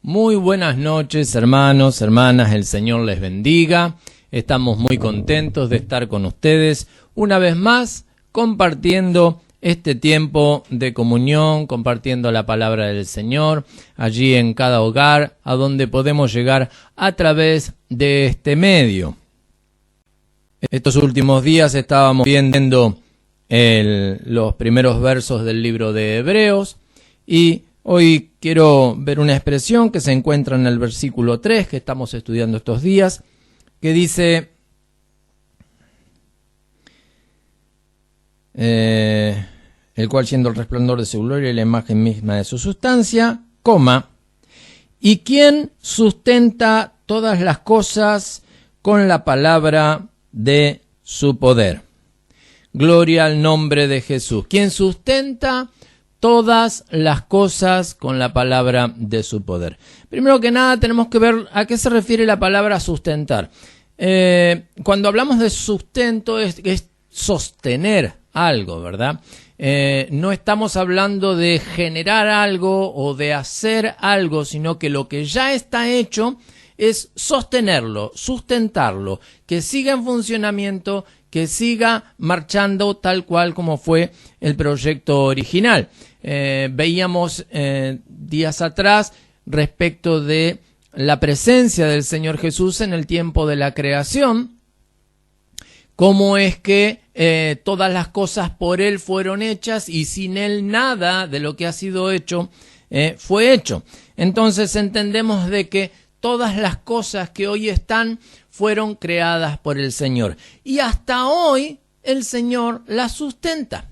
Muy buenas noches, hermanos, hermanas, el Señor les bendiga. Estamos muy contentos de estar con ustedes una vez más compartiendo este tiempo de comunión, compartiendo la palabra del Señor allí en cada hogar a donde podemos llegar a través de este medio. Estos últimos días estábamos viendo los primeros versos del libro de Hebreos y hoy quiero ver una expresión que se encuentra en el versículo 3 que estamos estudiando estos días, que dice, el cual siendo el resplandor de su gloria y la imagen misma de su sustancia, y quien sustenta todas las cosas con la palabra de su poder. Gloria al nombre de Jesús. Quien sustenta todas las cosas con la palabra de su poder. Primero que nada tenemos que ver a qué se refiere la palabra sustentar. Cuando hablamos de sustento es sostener algo, ¿verdad? No estamos hablando de generar algo o de hacer algo, sino que lo que ya está hecho es sostenerlo, sustentarlo, que siga en funcionamiento, que siga marchando tal cual como fue el proyecto original. Veíamos días atrás respecto de la presencia del Señor Jesús en el tiempo de la creación, cómo es que todas las cosas por Él fueron hechas y sin Él nada de lo que ha sido hecho fue hecho. Entonces entendemos de que todas las cosas que hoy están fueron creadas por el Señor. Y hasta hoy el Señor las sustenta.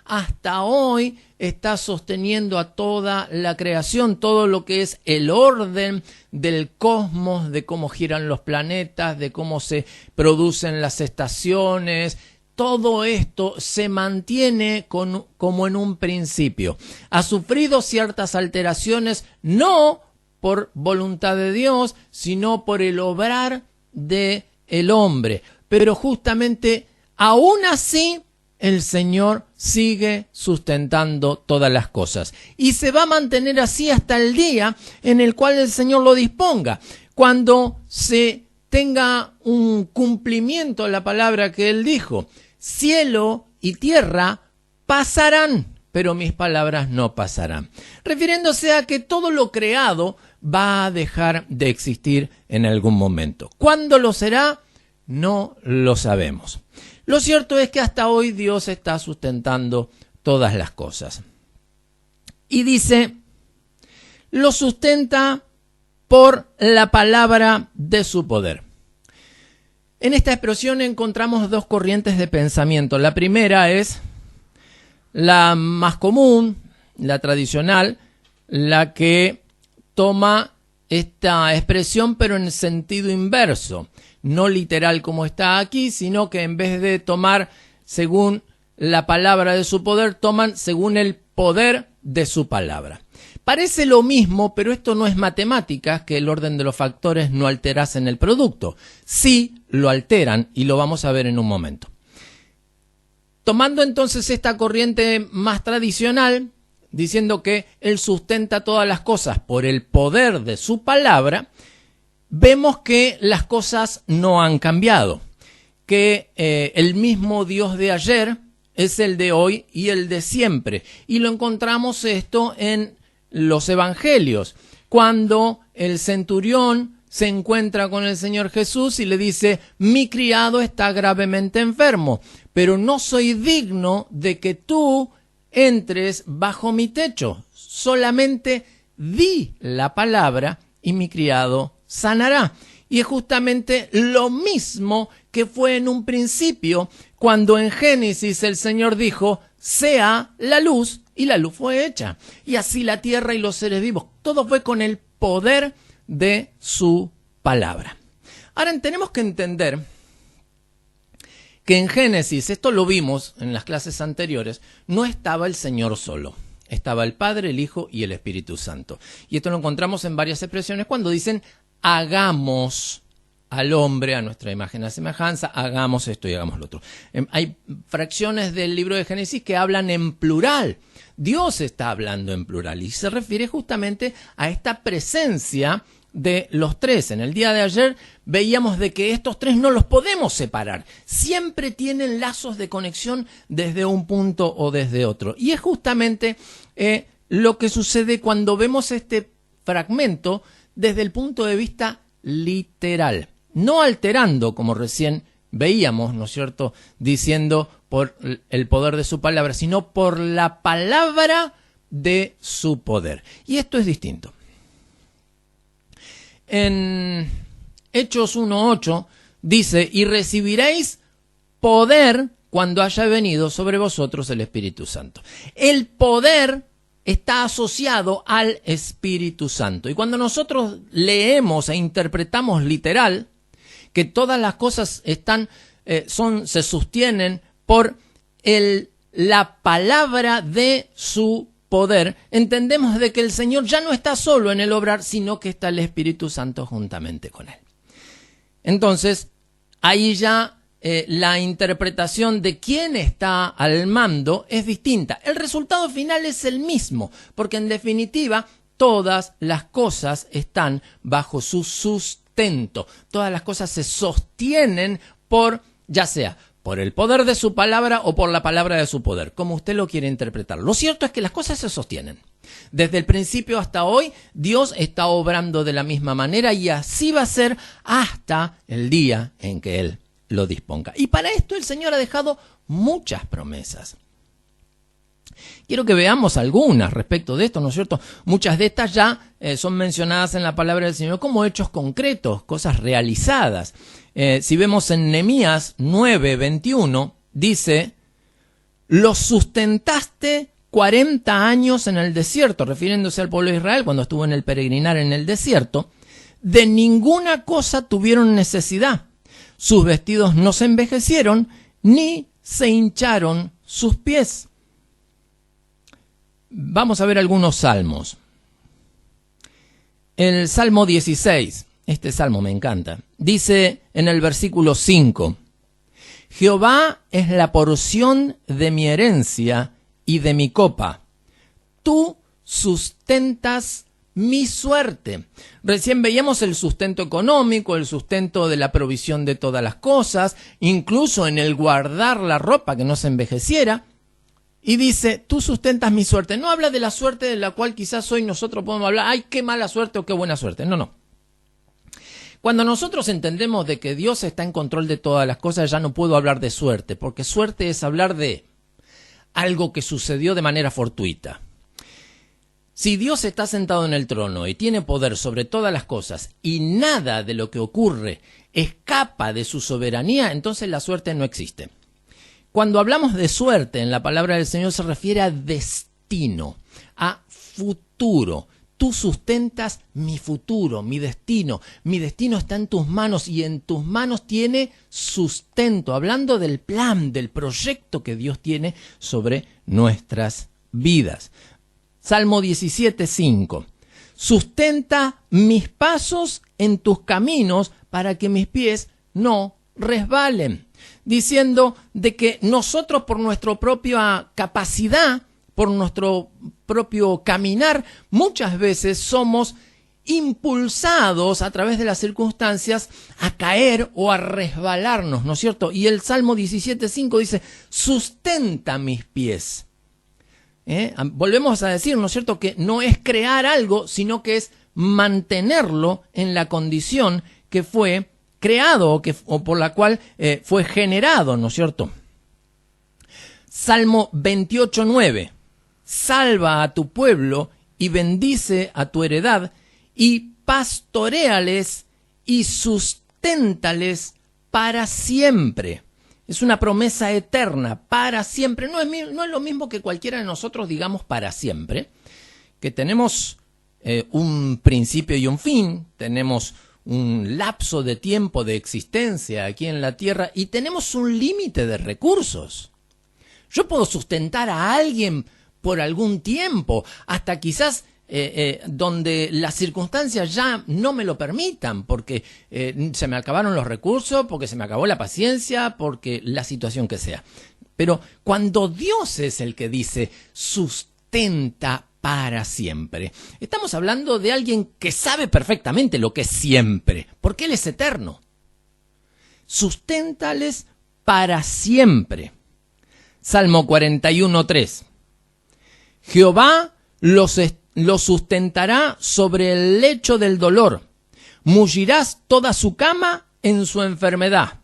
Hasta hoy está sosteniendo a toda la creación, todo lo que es el orden del cosmos, de cómo giran los planetas, de cómo se producen las estaciones. Todo esto se mantiene como en un principio. Ha sufrido ciertas alteraciones, no por voluntad de Dios, sino por el obrar del hombre. Pero justamente aún así el Señor sigue sustentando todas las cosas. Y se va a mantener así hasta el día en el cual el Señor lo disponga. Cuando se tenga un cumplimiento de la palabra que Él dijo, cielo y tierra pasarán, pero mis palabras no pasarán. Refiriéndose a que todo lo creado va a dejar de existir en algún momento. ¿Cuándo lo será? No lo sabemos. Lo cierto es que hasta hoy Dios está sustentando todas las cosas. Y dice, lo sustenta por la palabra de su poder. En esta expresión encontramos dos corrientes de pensamiento. La primera es la más común, la tradicional, la que toma esta expresión pero en sentido inverso, no literal como está aquí, sino que en vez de tomar según la palabra de su poder, toman según el poder de su palabra. Parece lo mismo, pero esto no es matemáticas, que el orden de los factores no alterasen el producto. Sí lo alteran y lo vamos a ver en un momento. Tomando entonces esta corriente más tradicional, diciendo que Él sustenta todas las cosas por el poder de su palabra, vemos que las cosas no han cambiado, que el mismo Dios de ayer es el de hoy y el de siempre. Y lo encontramos esto en los evangelios, cuando el centurión se encuentra con el Señor Jesús y le dice, mi criado está gravemente enfermo, pero no soy digno de que tú entres bajo mi techo, solamente di la palabra y mi criado sanará. Y es justamente lo mismo que fue en un principio, cuando en Génesis el Señor dijo, sea la luz, y la luz fue hecha. Y así la tierra y los seres vivos, todo fue con el poder de su palabra. Ahora tenemos que entender que en Génesis, esto lo vimos en las clases anteriores, no estaba el Señor solo. Estaba el Padre, el Hijo y el Espíritu Santo. Y esto lo encontramos en varias expresiones cuando dicen, hagamos al hombre, a nuestra imagen, a semejanza, hagamos esto y hagamos lo otro. Hay fracciones del libro de Génesis que hablan en plural. Dios está hablando en plural y se refiere justamente a esta presencia de los tres. En el día de ayer veíamos de que estos tres no los podemos separar. Siempre tienen lazos de conexión desde un punto o desde otro. Y es justamente lo que sucede cuando vemos este fragmento desde el punto de vista literal. No alterando, como recién veíamos, ¿no es cierto?, diciendo por el poder de su palabra, sino por la palabra de su poder. Y esto es distinto. En Hechos 1:8 dice, y recibiréis poder cuando haya venido sobre vosotros el Espíritu Santo. El poder está asociado al Espíritu Santo. Y cuando nosotros leemos e interpretamos literal, que todas las cosas se sostienen por la palabra de su poder, entendemos de que el Señor ya no está solo en el obrar, sino que está el Espíritu Santo juntamente con él. Entonces, ahí ya la interpretación de quién está al mando es distinta. El resultado final es el mismo, porque en definitiva todas las cosas están bajo su sustento. Todas las cosas se sostienen ya sea por el poder de su palabra o por la palabra de su poder, como usted lo quiere interpretar. Lo cierto es que las cosas se sostienen. Desde el principio hasta hoy, Dios está obrando de la misma manera y así va a ser hasta el día en que Él lo disponga. Y para esto el Señor ha dejado muchas promesas. Quiero que veamos algunas respecto de esto, ¿no es cierto? Muchas de estas ya son mencionadas en la palabra del Señor como hechos concretos, cosas realizadas. Si vemos en Nehemías 9:21, dice, los sustentaste 40 años en el desierto, refiriéndose al pueblo de Israel cuando estuvo en el peregrinar en el desierto, de ninguna cosa tuvieron necesidad. Sus vestidos no se envejecieron, ni se hincharon sus pies. Vamos a ver algunos salmos. El Salmo 16, este salmo me encanta, dice en el versículo 5, Jehová es la porción de mi herencia y de mi copa. Tú sustentas mi suerte. Recién veíamos el sustento económico, el sustento de la provisión de todas las cosas, incluso en el guardar la ropa que no se envejeciera. Y dice, tú sustentas mi suerte. No habla de la suerte de la cual quizás hoy nosotros podemos hablar, ay, qué mala suerte o qué buena suerte. No. Cuando nosotros entendemos de que Dios está en control de todas las cosas, ya no puedo hablar de suerte, porque suerte es hablar de algo que sucedió de manera fortuita. Si Dios está sentado en el trono y tiene poder sobre todas las cosas y nada de lo que ocurre escapa de su soberanía, entonces la suerte no existe. Cuando hablamos de suerte en la palabra del Señor se refiere a destino, a futuro. Tú sustentas mi futuro, mi destino. Mi destino está en tus manos y en tus manos tiene sustento. Hablando del plan, del proyecto que Dios tiene sobre nuestras vidas. Salmo 17:5. Sustenta mis pasos en tus caminos para que mis pies no resbalen. Diciendo de que nosotros por nuestra propia capacidad, por nuestro propio caminar, muchas veces somos impulsados a través de las circunstancias a caer o a resbalarnos, ¿no es cierto? Y el Salmo 17:5 dice, sustenta mis pies. Volvemos a decir, ¿no es cierto?, que no es crear algo, sino que es mantenerlo en la condición que fue creado o por la cual fue generado, ¿no es cierto? Salmo 28:9. Salva a tu pueblo y bendice a tu heredad y pastoréales y susténtales para siempre. Es una promesa eterna, para siempre. No es lo mismo que cualquiera de nosotros digamos para siempre, que tenemos un principio y un fin, tenemos un lapso de tiempo de existencia aquí en la tierra y tenemos un límite de recursos. Yo puedo sustentar a alguien por algún tiempo, hasta quizás donde las circunstancias ya no me lo permitan, porque se me acabaron los recursos, porque se me acabó la paciencia, porque la situación que sea. Pero cuando Dios es el que dice, sustenta para siempre, estamos hablando de alguien que sabe perfectamente lo que es siempre, porque Él es eterno. Susténtales para siempre. Salmo 41:3. Jehová los sustentará sobre el lecho del dolor. Mullirás toda su cama en su enfermedad.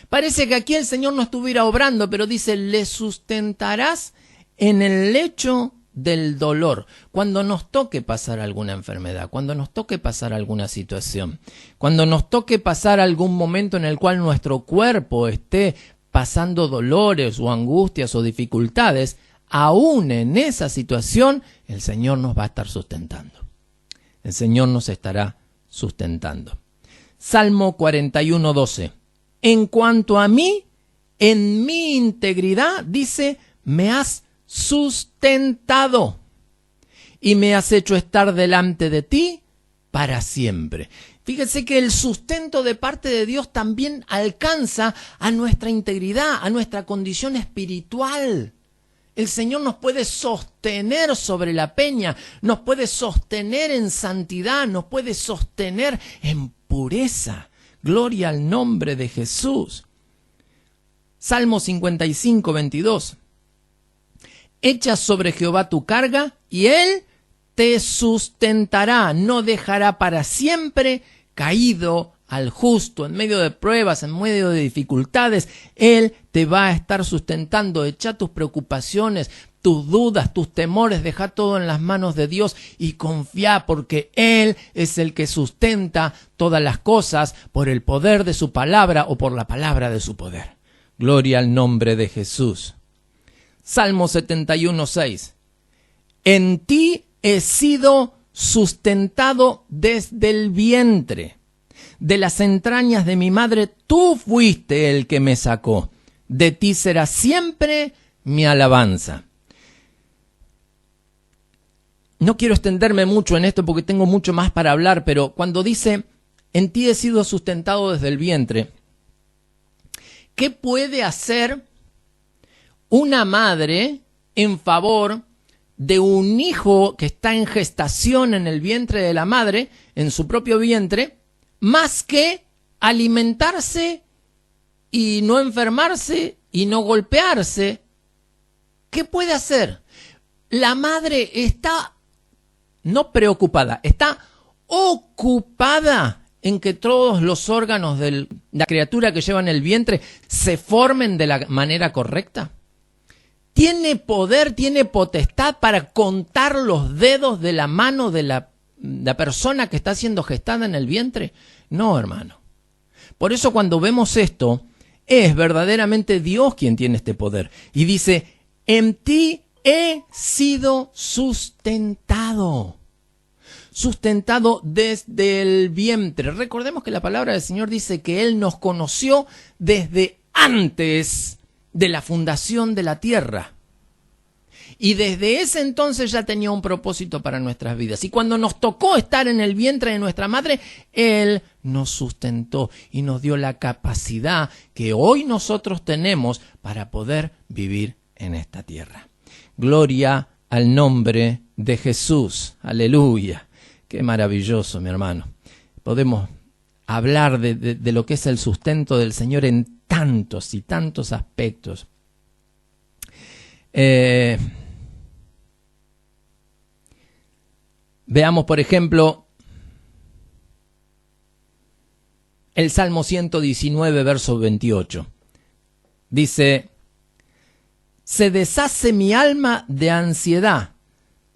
Parece que aquí el Señor no estuviera obrando, pero dice, le sustentarás en el lecho del dolor. Cuando nos toque pasar alguna enfermedad, cuando nos toque pasar alguna situación, cuando nos toque pasar algún momento en el cual nuestro cuerpo esté pasando dolores o angustias o dificultades, aún en esa situación, el Señor nos va a estar sustentando. El Señor nos estará sustentando. Salmo 41:12. En cuanto a mí, en mi integridad, dice, me has sustentado y me has hecho estar delante de ti para siempre. Fíjense que el sustento de parte de Dios también alcanza a nuestra integridad, a nuestra condición espiritual. El Señor nos puede sostener sobre la peña, nos puede sostener en santidad, nos puede sostener en pureza. Gloria al nombre de Jesús. Salmo 55:22. Echa sobre Jehová tu carga y Él te sustentará, no dejará para siempre caído al justo. En medio de pruebas, en medio de dificultades, Él te va a estar sustentando. Echa tus preocupaciones, tus dudas, tus temores, deja todo en las manos de Dios y confía, porque Él es el que sustenta todas las cosas por el poder de su palabra o por la palabra de su poder. Gloria al nombre de Jesús. Salmo 71:6. En ti he sido sustentado desde el vientre. De las entrañas de mi madre, tú fuiste el que me sacó. De ti será siempre mi alabanza. No quiero extenderme mucho en esto porque tengo mucho más para hablar, pero cuando dice, en ti he sido sustentado desde el vientre, ¿qué puede hacer una madre en favor de un hijo que está en gestación en el vientre de la madre, en su propio vientre, más que alimentarse y no enfermarse y no golpearse? ¿Qué puede hacer? La madre está no preocupada, está ocupada en que todos los órganos de la criatura que lleva en el vientre se formen de la manera correcta. ¿Tiene poder, tiene potestad para contar los dedos de la mano de la persona que está siendo gestada en el vientre? No, hermano. Por eso cuando vemos esto, es verdaderamente Dios quien tiene este poder. Y dice, en ti he sido sustentado. Sustentado desde el vientre. Recordemos que la palabra del Señor dice que Él nos conoció desde antes de la fundación de la tierra. Y desde ese entonces ya tenía un propósito para nuestras vidas. Y cuando nos tocó estar en el vientre de nuestra madre, Él nos sustentó y nos dio la capacidad que hoy nosotros tenemos para poder vivir en esta tierra. Gloria al nombre de Jesús. Aleluya. Qué maravilloso, mi hermano. Podemos hablar de lo que es el sustento del Señor en tantos y tantos aspectos. Veamos, por ejemplo, el Salmo 119, verso 28. Dice, se deshace mi alma de ansiedad,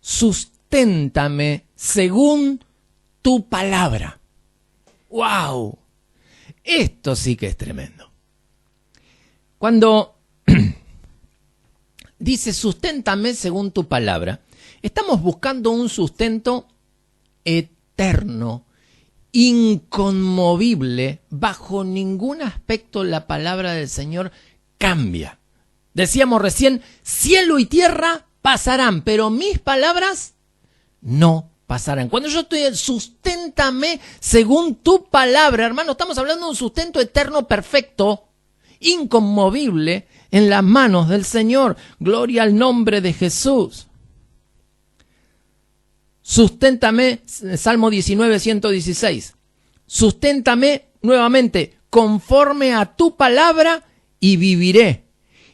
susténtame según tu palabra. ¡Wow! Esto sí que es tremendo. Cuando dice susténtame según tu palabra, estamos buscando un sustento eterno, inconmovible. Bajo ningún aspecto la palabra del Señor cambia. Decíamos recién, cielo y tierra pasarán, pero mis palabras no pasarán. Cuando yo estoy, susténtame según tu palabra, hermano, estamos hablando de un sustento eterno perfecto, inconmovible, en las manos del Señor. Gloria al nombre de Jesús. Susténtame, Salmo 19, 116. Susténtame nuevamente conforme a tu palabra y viviré,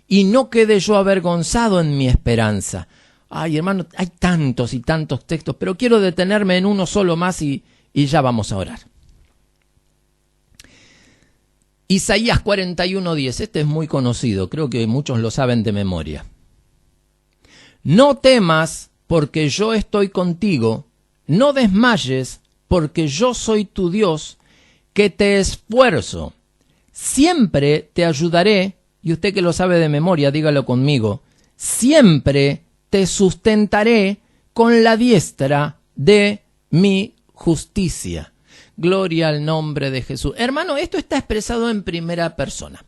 y no quede yo avergonzado en mi esperanza. Ay, hermano, hay tantos y tantos textos, pero quiero detenerme en uno solo más y ya vamos a orar. Isaías 41:10, este es muy conocido, creo que muchos lo saben de memoria. No temas, porque yo estoy contigo, no desmayes, porque yo soy tu Dios, que te esfuerzo. Siempre te ayudaré, y usted que lo sabe de memoria, dígalo conmigo, siempre te sustentaré con la diestra de mi justicia. Gloria al nombre de Jesús. Hermano, esto está expresado en primera persona.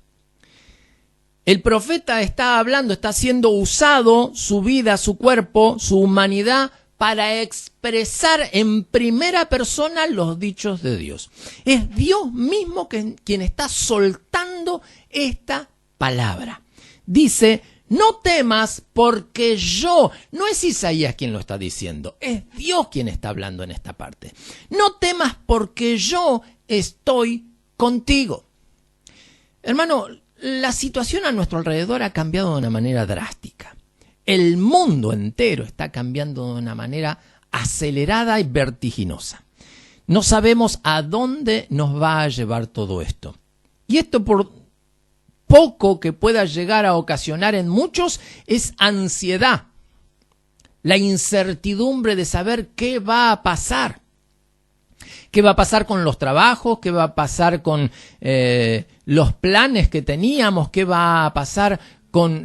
El profeta está hablando, está siendo usado su vida, su cuerpo, su humanidad para expresar en primera persona los dichos de Dios. Es Dios mismo quien está soltando esta palabra. Dice, no temas porque yo, no es Isaías quien lo está diciendo, es Dios quien está hablando en esta parte. No temas porque yo estoy contigo. Hermano, la situación a nuestro alrededor ha cambiado de una manera drástica. El mundo entero está cambiando de una manera acelerada y vertiginosa. No sabemos a dónde nos va a llevar todo esto. Y esto, por poco que pueda llegar a ocasionar en muchos, es ansiedad. La incertidumbre de saber qué va a pasar. ¿Qué va a pasar con los trabajos? ¿Qué va a pasar con los planes que teníamos? ¿Qué va a pasar con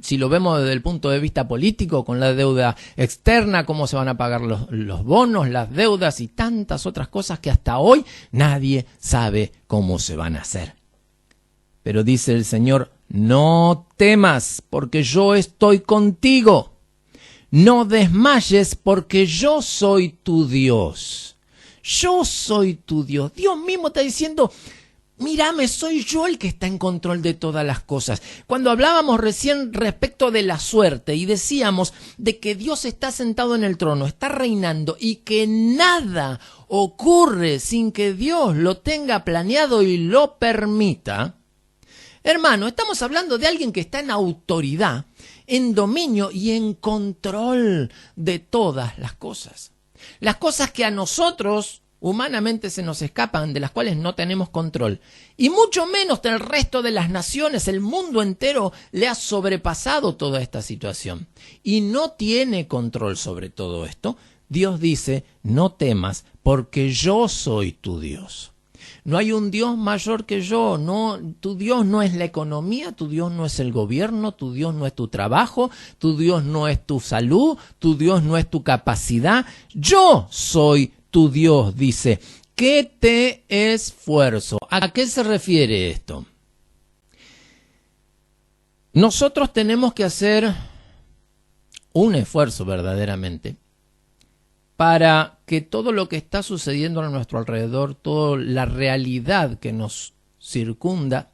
si lo vemos desde el punto de vista político, con la deuda externa? ¿Cómo se van a pagar los bonos, las deudas y tantas otras cosas que hasta hoy nadie sabe cómo se van a hacer? Pero dice el Señor, no temas, porque yo estoy contigo. No desmayes, porque yo soy tu Dios. Yo soy tu Dios. Dios mismo está diciendo, mírame, soy yo el que está en control de todas las cosas. Cuando hablábamos recién respecto de la suerte y decíamos de que Dios está sentado en el trono, está reinando y que nada ocurre sin que Dios lo tenga planeado y lo permita. Hermano, estamos hablando de alguien que está en autoridad, en dominio y en control de todas las cosas. Las cosas que a nosotros humanamente se nos escapan, de las cuales no tenemos control. Y mucho menos del resto de las naciones, el mundo entero le ha sobrepasado toda esta situación. Y no tiene control sobre todo esto. Dios dice, no temas, porque yo soy tu Dios. No hay un Dios mayor que yo. No, tu Dios no es la economía, tu Dios no es el gobierno, tu Dios no es tu trabajo, tu Dios no es tu salud, tu Dios no es tu capacidad. Yo soy tu Dios, dice, que te esfuerzo. ¿A qué se refiere esto? Nosotros tenemos que hacer un esfuerzo verdaderamente para que todo lo que está sucediendo a nuestro alrededor, toda la realidad que nos circunda,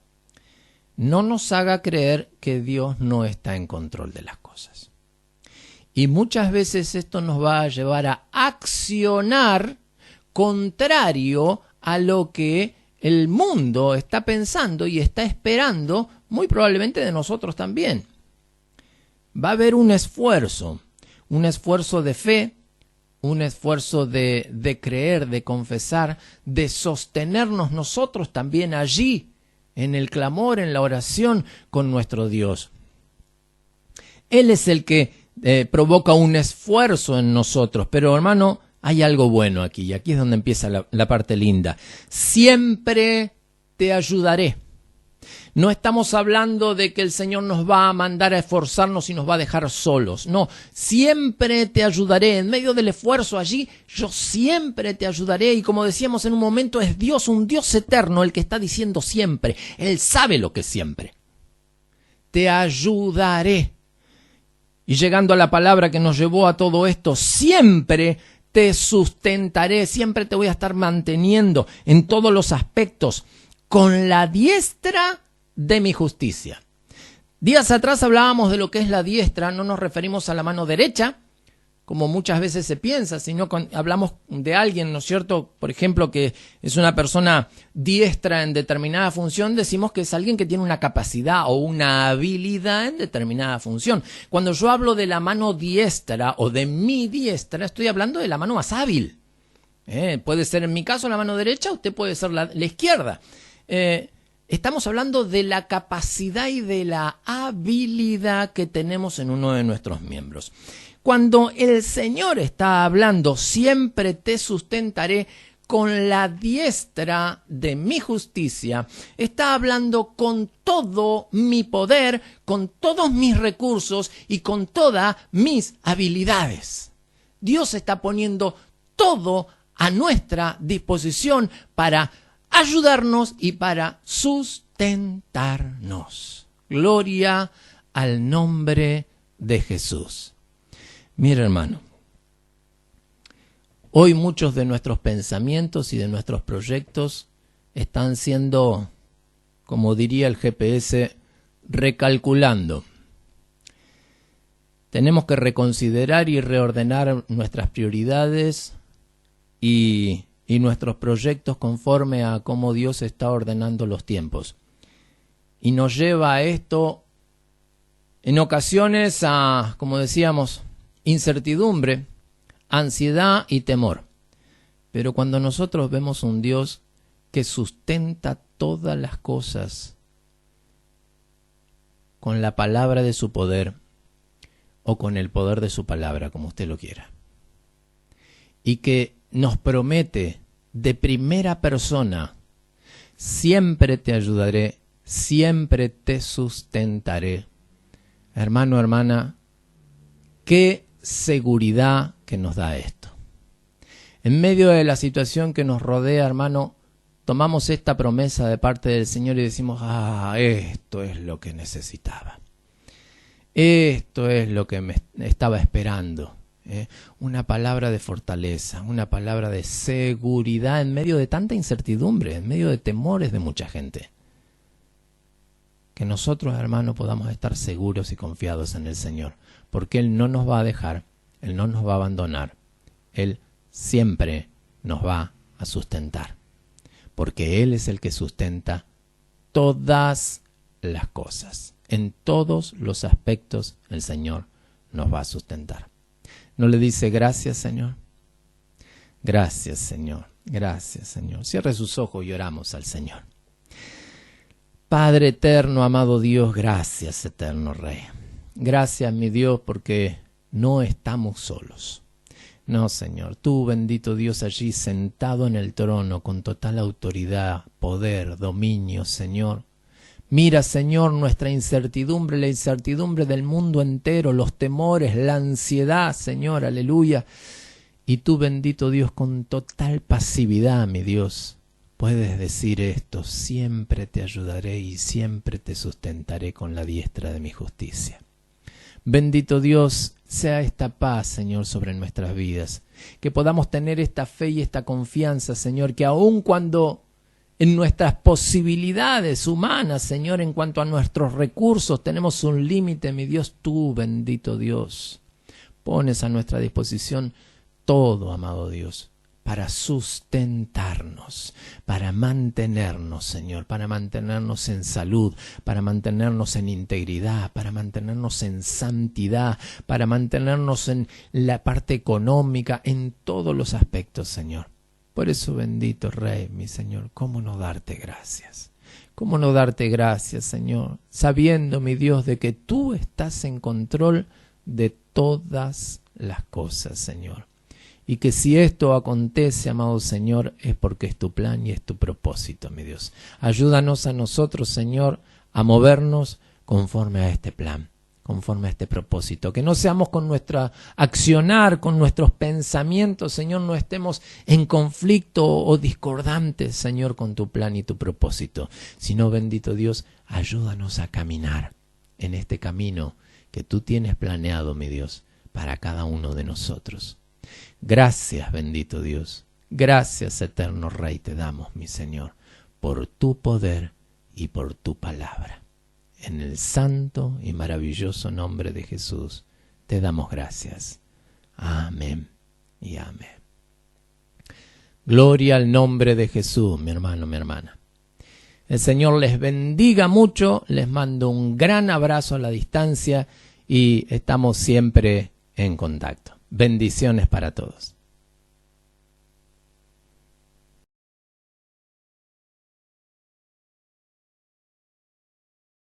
no nos haga creer que Dios no está en control de las cosas. Y muchas veces esto nos va a llevar a accionar contrario a lo que el mundo está pensando y está esperando, muy probablemente de nosotros también. Va a haber un esfuerzo de fe, un esfuerzo de creer, de confesar, de sostenernos nosotros también allí, en el clamor, en la oración con nuestro Dios. Él es el que provoca un esfuerzo en nosotros, pero hermano, hay algo bueno aquí, y aquí es donde empieza la parte linda. Siempre te ayudaré. No estamos hablando de que el Señor nos va a mandar a esforzarnos y nos va a dejar solos. No, siempre te ayudaré. En medio del esfuerzo allí, yo siempre te ayudaré. Y como decíamos en un momento, es Dios, un Dios eterno, el que está diciendo siempre. Él sabe lo que es siempre. Te ayudaré. Y llegando a la palabra que nos llevó a todo esto, siempre te sustentaré, siempre te voy a estar manteniendo en todos los aspectos con la diestra de mi justicia. Días atrás hablábamos de lo que es la diestra, no nos referimos a la mano derecha, como muchas veces se piensa, sino hablamos de alguien, ¿no es cierto? Por ejemplo, que es una persona diestra en determinada función, decimos que es alguien que tiene una capacidad o una habilidad en determinada función. Cuando yo hablo de la mano diestra o de mi diestra, estoy hablando de la mano más hábil. Puede ser en mi caso la mano derecha, usted puede ser la izquierda. Estamos hablando de la capacidad y de la habilidad que tenemos en uno de nuestros miembros. Cuando el Señor está hablando, siempre te sustentaré con la diestra de mi justicia, está hablando con todo mi poder, con todos mis recursos y con todas mis habilidades. Dios está poniendo todo a nuestra disposición para ayudarnos y para sustentarnos. Gloria al nombre de Jesús. Mira, hermano, hoy muchos de nuestros pensamientos y de nuestros proyectos están siendo, como diría el GPS, recalculando. Tenemos que reconsiderar y reordenar nuestras prioridades y nuestros proyectos conforme a cómo Dios está ordenando los tiempos. Y nos lleva a esto, en ocasiones, a, como decíamos, incertidumbre, ansiedad y temor. Pero cuando nosotros vemos un Dios que sustenta todas las cosas con la palabra de su poder o con el poder de su palabra, como usted lo quiera, y que nos promete de primera persona, siempre te ayudaré, siempre te sustentaré. Hermano, hermana, qué seguridad que nos da esto. En medio de la situación que nos rodea, hermano, tomamos esta promesa de parte del Señor y decimos, esto es lo que necesitaba. Esto es lo que me estaba esperando. Una palabra de fortaleza, una palabra de seguridad en medio de tanta incertidumbre, en medio de temores de mucha gente. Que nosotros, hermanos, podamos estar seguros y confiados en el Señor, porque Él no nos va a dejar, Él no nos va a abandonar, Él siempre nos va a sustentar, porque Él es el que sustenta todas las cosas. En todos los aspectos el Señor nos va a sustentar. ¿No le dice gracias, Señor? Gracias, Señor. Gracias, Señor. Cierre sus ojos y oramos al Señor. Padre eterno, amado Dios, gracias, eterno Rey. Gracias, mi Dios, porque no estamos solos. No, Señor, tú, bendito Dios, allí sentado en el trono con total autoridad, poder, dominio, Señor. Mira, Señor, nuestra incertidumbre, la incertidumbre del mundo entero, los temores, la ansiedad, Señor, aleluya. Y tú, bendito Dios, con total pasividad, mi Dios, puedes decir esto: siempre te ayudaré y siempre te sustentaré con la diestra de mi justicia. Bendito Dios, sea esta paz, Señor, sobre nuestras vidas. Que podamos tener esta fe y esta confianza, Señor, que aun cuando en nuestras posibilidades humanas, Señor, en cuanto a nuestros recursos, tenemos un límite, mi Dios, tú, bendito Dios, pones a nuestra disposición todo, amado Dios, para sustentarnos, para mantenernos, Señor, para mantenernos en salud, para mantenernos en integridad, para mantenernos en santidad, para mantenernos en la parte económica, en todos los aspectos, Señor. Por eso, bendito Rey, mi Señor, ¿cómo no darte gracias? ¿Cómo no darte gracias, Señor? Sabiendo, mi Dios, de que tú estás en control de todas las cosas, Señor. Y que si esto acontece, amado Señor, es porque es tu plan y es tu propósito, mi Dios. Ayúdanos a nosotros, Señor, a movernos conforme a este plan, conforme a este propósito. Que no seamos con nuestra accionar, con nuestros pensamientos, Señor, no estemos en conflicto o discordantes, Señor, con tu plan y tu propósito. Sino, bendito Dios, ayúdanos a caminar en este camino que tú tienes planeado, mi Dios, para cada uno de nosotros. Gracias, bendito Dios. Gracias, eterno Rey, te damos, mi Señor, por tu poder y por tu palabra. En el santo y maravilloso nombre de Jesús, te damos gracias. Amén y amén. Gloria al nombre de Jesús, mi hermano, mi hermana. El Señor les bendiga mucho, les mando un gran abrazo a la distancia y estamos siempre en contacto. Bendiciones para todos.